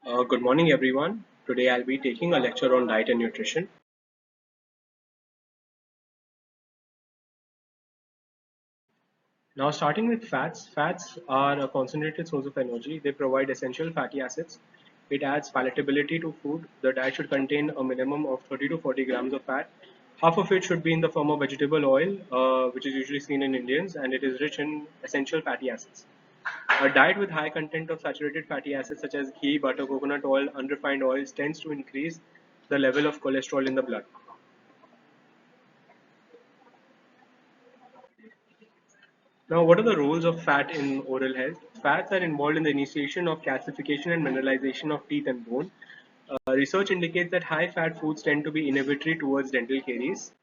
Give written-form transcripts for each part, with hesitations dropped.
Good morning, everyone. Today I'll be taking a lecture on diet and nutrition. Now, starting with fats. Fats are a concentrated source of energy. They provide essential fatty acids. It adds palatability to food. The diet should contain a minimum of 30 to 40 grams of fat. Half of it should be in the form of vegetable oil, which is usually seen in Indians, and it is rich in essential fatty acids. A diet with high content of saturated fatty acids such as ghee, butter, coconut oil, unrefined oils tends to increase the level of cholesterol in the blood. Now, what are the roles of fat in oral health? Fats are involved in the initiation of calcification and mineralization of teeth and bone. Research indicates that high fat foods tend to be inhibitory towards dental caries.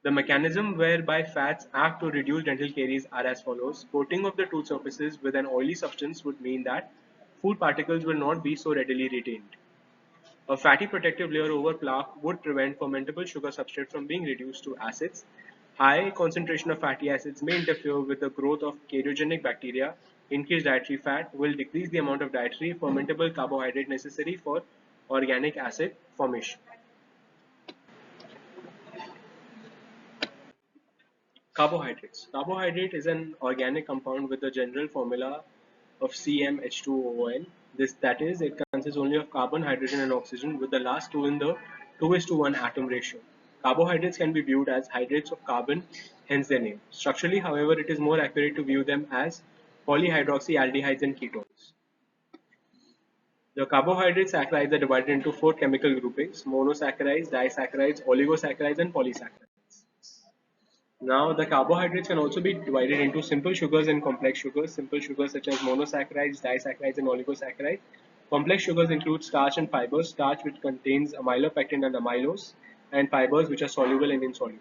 The mechanism whereby fats act to reduce dental caries are as follows. Coating of the tooth surfaces with an oily substance would mean that food particles will not be so readily retained. A fatty protective layer over plaque would prevent fermentable sugar substrate from being reduced to acids. High concentration of fatty acids may interfere with the growth of cariogenic bacteria. Increased dietary fat will decrease the amount of dietary fermentable carbohydrate necessary for organic acid formation. Carbohydrates. Carbohydrate is an organic compound with the general formula of CmH2ON. That is, it consists only of carbon, hydrogen, and oxygen, with the last two in the 2:1 atom ratio. Carbohydrates can be viewed as hydrates of carbon, hence their name. Structurally, however, it is more accurate to view them as polyhydroxyaldehydes and ketones. The carbohydrate saccharides are divided into four chemical groupings: monosaccharides, disaccharides, oligosaccharides, and polysaccharides. Now, the carbohydrates can also be divided into simple sugars and complex sugars. Simple sugars such as monosaccharides, disaccharides, and oligosaccharides. Complex sugars include starch and fibers. Starch, which contains amylopectin and amylose, and fibers, which are soluble and insoluble.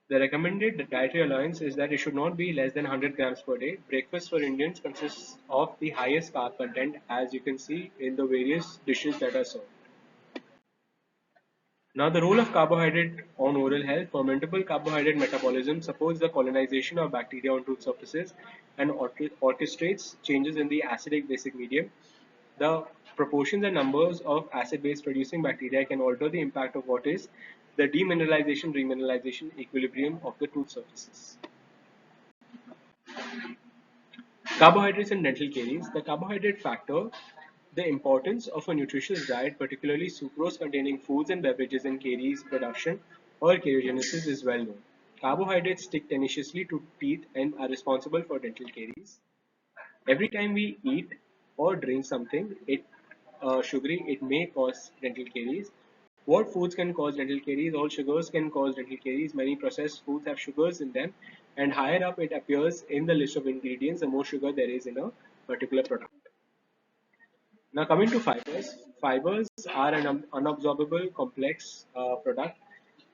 The recommended dietary allowance is that it should not be less than 100 grams per day. Breakfast for Indians consists of the highest carb content, as you can see in the various dishes that are served. Now, the role of carbohydrate on oral health. Fermentable carbohydrate metabolism supports the colonization of bacteria on tooth surfaces and orchestrates changes in the acidic basic medium. The proportions and numbers of acid base producing bacteria can alter the impact of what is the demineralization remineralization equilibrium of the tooth surfaces. Carbohydrates and dental caries. The carbohydrate factor. The importance of a nutritious diet, particularly sucrose containing foods and beverages in caries production or karyogenesis, is well known. Carbohydrates stick tenaciously to teeth and are responsible for dental caries. Every time we eat or drink something sugary, it may cause dental caries. What foods can cause dental caries? All sugars can cause dental caries. Many processed foods have sugars in them, and higher up it appears in the list of ingredients, the more sugar there is in a particular product. Now, coming to fibers. Fibers are an unabsorbable complex product.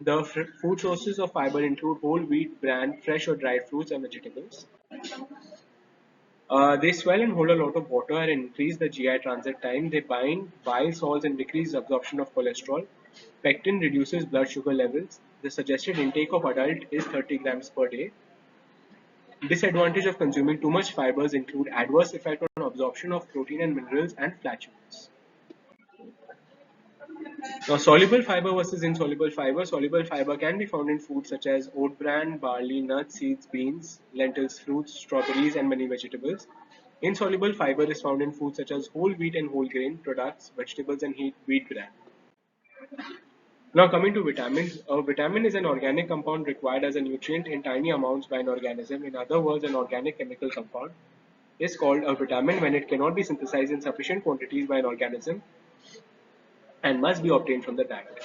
The food sources of fiber include whole wheat, bran, fresh or dried fruits and vegetables. They swell and hold a lot of water and increase the GI transit time. They bind bile salts and decrease absorption of cholesterol. Pectin reduces blood sugar levels. The suggested intake of adult is 30 grams per day. Disadvantage of consuming too much fibers include adverse effect on absorption of protein and minerals and flatulence. Now, soluble fiber versus insoluble fiber. Soluble fiber can be found in foods such as oat bran, barley, nuts, seeds, beans, lentils, fruits, strawberries, and many vegetables. Insoluble fiber is found in foods such as whole wheat and whole grain products, vegetables, and wheat bran. Now, coming to vitamins. A vitamin is an organic compound required as a nutrient in tiny amounts by an organism. In other words, an organic chemical compound is called a vitamin when it cannot be synthesized in sufficient quantities by an organism and must be obtained from the diet.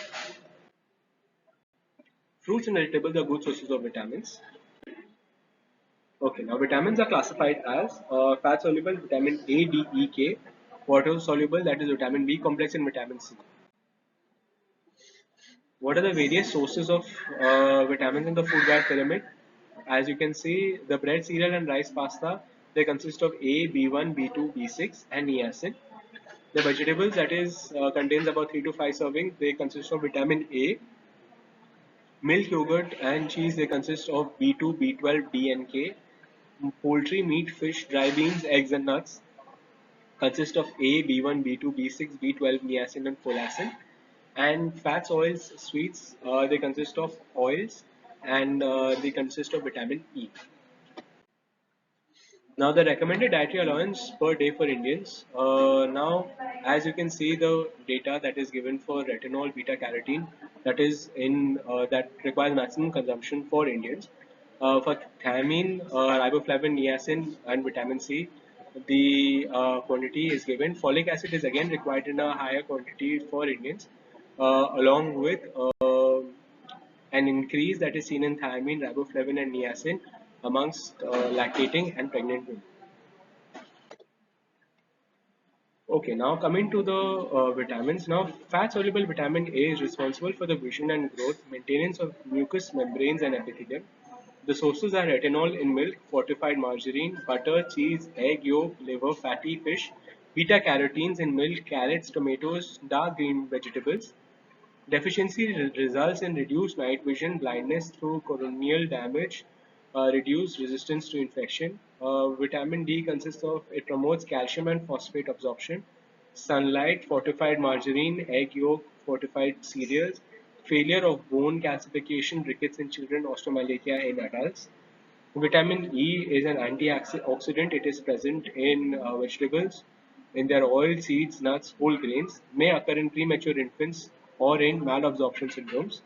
Fruits and vegetables are good sources of vitamins. Okay, now vitamins are classified as fat soluble vitamin A, D, E, K, water soluble that is vitamin B complex and vitamin C. What are the various sources of vitamins in the food diet pyramid? As you can see, the bread, cereal, and rice pasta they consist of A, B1, B2, B6, and niacin. The vegetables that is contains about 3 to 5 servings. They consist of vitamin A. Milk, yogurt, and cheese they consist of B2, B12, D, and K. Poultry, meat, fish, dry beans, eggs, and nuts. Consists of A, B1, B2, B6, B12, niacin, and folacin. And fats, oils, sweets, they consist of oils and they consist of vitamin E. Now the recommended dietary allowance per day for Indians. Now, as you can see, the data that is given for retinol, beta carotene, that is in that requires maximum consumption for Indians. For thiamine, riboflavin, niacin, and vitamin C, the quantity is given. Folic acid is again required in a higher quantity for Indians, along with an increase that is seen in thiamine, riboflavin, and niacin amongst lactating and pregnant women. Okay, now coming to the vitamins. Now, fat-soluble vitamin A is responsible for the vision and growth, maintenance of mucous membranes and epithelium. The sources are retinol in milk, fortified margarine, butter, cheese, egg yolk, liver, fatty fish, beta-carotenes in milk, carrots, tomatoes, dark green vegetables. Deficiency results in reduced night vision, blindness through corneal damage, reduced resistance to infection. Vitamin D consists of, it promotes calcium and phosphate absorption, sunlight, fortified margarine, egg yolk, fortified cereals, failure of bone calcification, rickets in children, osteomalacia in adults. Vitamin E is an antioxidant. It is present in vegetables, in their oil, seeds, nuts, whole grains, may occur in premature infants or in malabsorption syndromes.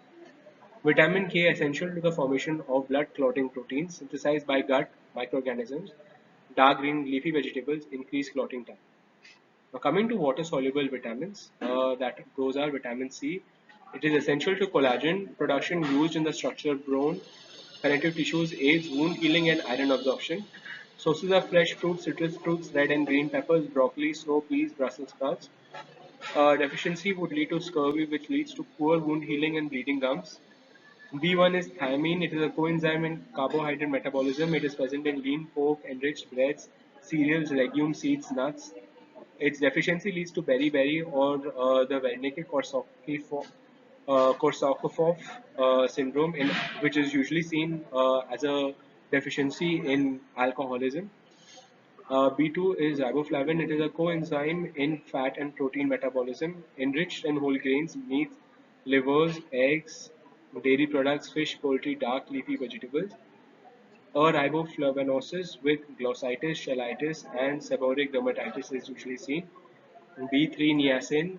Vitamin K essential to the formation of blood clotting proteins synthesized by gut microorganisms. Dark green leafy vegetables increase clotting time. Now coming to water soluble vitamins, that those are vitamin C. It is essential to collagen production used in the structure of bone, connective tissues, aids wound healing and iron absorption. Sources are fresh fruits, citrus fruits, red and green peppers, broccoli, snow peas, Brussels sprouts. Deficiency would lead to scurvy, which leads to poor wound healing and bleeding gums. B1 is thiamine. It is a coenzyme in carbohydrate metabolism. It is present in lean pork, enriched breads, cereals, legumes, seeds, nuts. Its deficiency leads to beriberi or the Wernicke-Korsakoff syndrome, which is usually seen as a deficiency in alcoholism. B2 is riboflavin. It is a coenzyme in fat and protein metabolism, enriched in whole grains, meat, livers, eggs, dairy products, fish, poultry, dark leafy vegetables. A riboflavinosis with glossitis, cheilitis, and seborrheic dermatitis is usually seen. B3 niacin,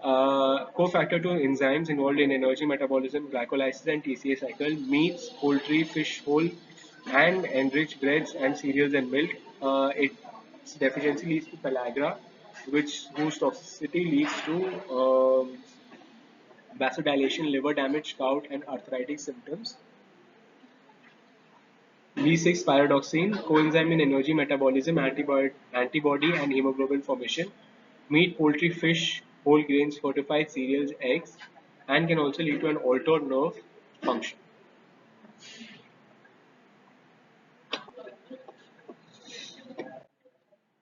cofactor to enzymes involved in energy metabolism, glycolysis, and TCA cycle, meats, poultry, fish whole, and enriched breads and cereals and milk. Its deficiency leads to pellagra, whose toxicity leads to vasodilation, liver damage, gout, and arthritic symptoms. B6 pyridoxine, coenzyme in energy metabolism, antibody and hemoglobin formation. Meat, poultry, fish, whole grains, fortified cereals, eggs, and can also lead to an altered nerve function.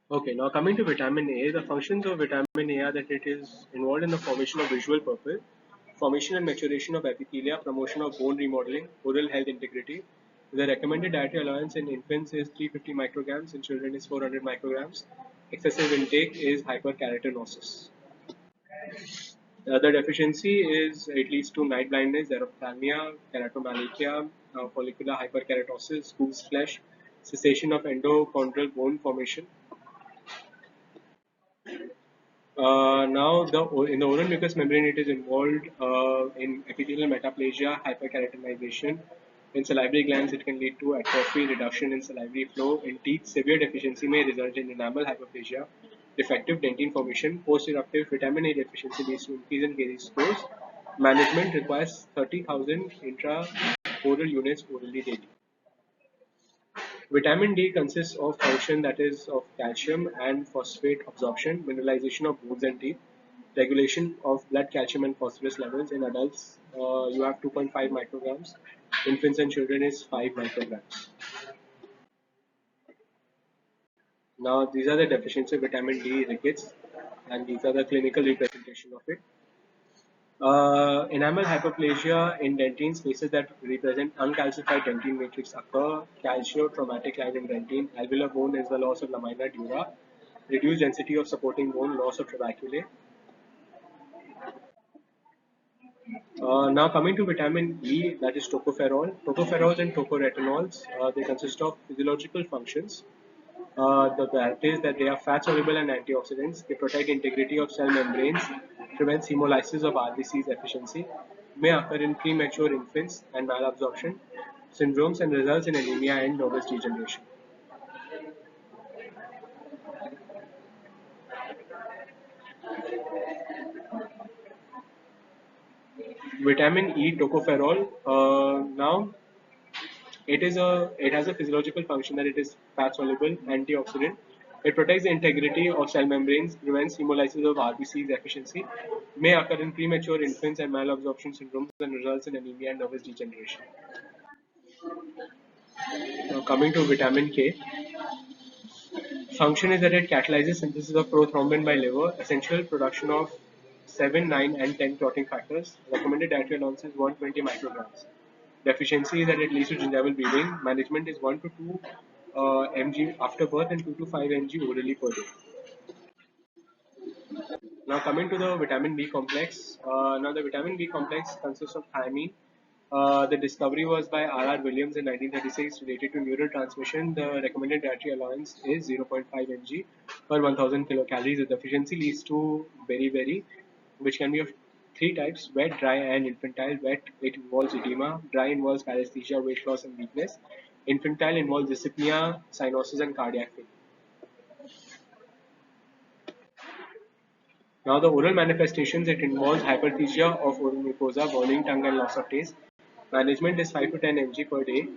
Okay, now coming to vitamin A, the functions of vitamin A are that it is involved in the formation of visual purple, formation and maturation of epithelia, promotion of bone remodeling, oral health integrity. The recommended dietary allowance in infants is 350 micrograms, in children is 400 micrograms. Excessive intake is hyperkeratinosis. The deficiency is it leads to night blindness, xerophthalmia, keratomalacia, follicular hyperkeratosis, goose flesh, cessation of endochondral bone formation. Now, in the oral mucous membrane, it is involved in epithelial metaplasia, hyperkeratinization. In salivary glands, it can lead to atrophy, reduction in salivary flow. In teeth, severe deficiency may result in enamel hyperplasia, defective dentine formation. Post-eruptive vitamin A deficiency leads to increase in caries scores. Management requires 30,000 intra-oral units orally daily. Vitamin D consists of function that is of calcium and phosphate absorption, mineralization of bones and teeth, regulation of blood calcium and phosphorus levels. In adults, you have 2.5 micrograms. Infants and children is 5 micrograms. Now, these are the deficiency of vitamin D rickets, and these are the clinical representation of it. Enamel hyperplasia in dentine spaces that represent uncalcified dentine matrix occur. Calciotraumatic line in dentine. Alveolar bone is the loss of lamina dura. reduced density of supporting bone, loss of trabeculae. Now coming to vitamin E, that is tocopherol. Tocopherols and tocoretinols, they consist of physiological functions. That is that they are fat soluble and antioxidants. They protect integrity of cell membranes, prevents hemolysis of RBC's efficiency, may occur in premature infants and malabsorption syndromes and results in anemia and nervous degeneration. Vitamin E tocopherol. Now it has a physiological function that it is fat soluble antioxidant. It protects the integrity of cell membranes, prevents hemolysis of RBC's efficiency, may occur in premature infants and malabsorption syndromes and results in anemia and nervous degeneration. Now coming to vitamin K, function is that it catalyzes synthesis of prothrombin by liver, essential production of 7, 9 and 10 clotting factors. Recommended dietary allowance is 120 micrograms. Deficiency is that it leads to gingival bleeding. Management is 1 to 2 mg after birth and 2 to 5 mg orally per day. Now coming to the vitamin B complex. Now the vitamin B complex consists of thiamine. The discovery was by R. Williams in 1936 related to neural transmission. The recommended dietary allowance is 0.5 mg per 1000 kilocalories. The deficiency leads to beriberi, which can be of three types: wet, dry, and infantile. Wet, it involves edema. Dry involves paresthesia, weight loss, and weakness. Infantile involves dyspnea, cyanosis, and cardiac failure. Now, the oral manifestations, it involves hyperthesia of oral mucosa, burning tongue, and loss of taste. Management is 5 to 10 mg per day.